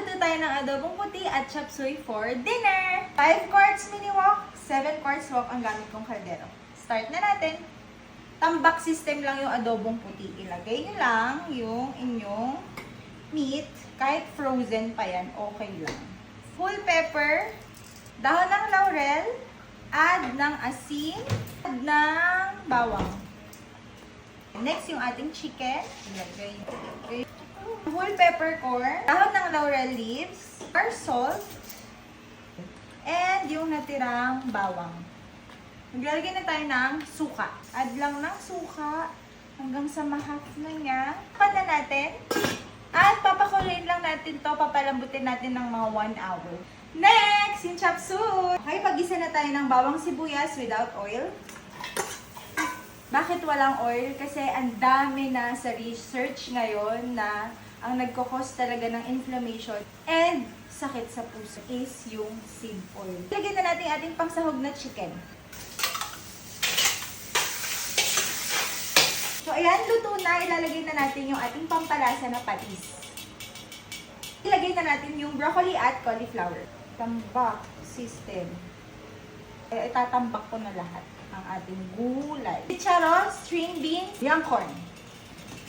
Magluto tayo ng adobong puti at chop suey for dinner. 5 quarts mini wok, 7 quarts wok ang gamit kong kaldero. Start na natin. Tambak system lang yung adobong puti. Ilagay nyo lang yung inyong meat. Kahit frozen pa yan, okay lang. Full pepper, dahon ng laurel, add ng asin, add ng bawang. Next, yung ating chicken. Ilagay. Full peppercorn, dahon ng laurel leaves, or salt, and yung natirang bawang. Maglalagay na tayo ng suka. Add lang ng suka hanggang sa ma-half na niya. Pan na natin. At papakuluin lang natin to, papalambutin natin ng mga 1 hour. Next, yung chop suey. Okay, pag-isa na tayo ng bawang sibuyas without oil. Bakit walang oil? Kasi ang dami na sa research ngayon na ang nagkakos talaga ng inflammation and sakit sa puso is yung seed oil. Lagyan na natin ating pangsahog na chicken. So ayan, luto na. Ilalagay na natin yung ating pampalasa na patis. Ilagay na natin yung broccoli at cauliflower. Tambak system. Itatambak ko na lahat ang ating gulay. Chicharon, string beans, young corn.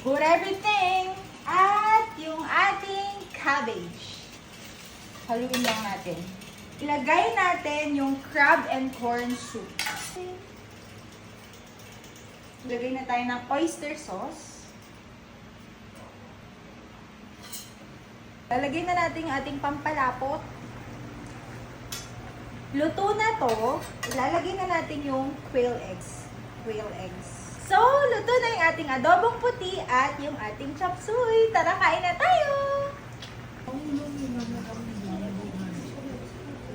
Put everything. At yung ating cabbage. Haluin lang natin. Ilagay natin yung crab and corn soup. Ilagay na tayo ng oyster sauce. Lalagay na natin yung ating pampalapot. Luto na to. Ilalagay na natin yung quail eggs. Quail eggs. So, luto na yung ating adobong puti at yung ating chop suey. Tara, kain na tayo!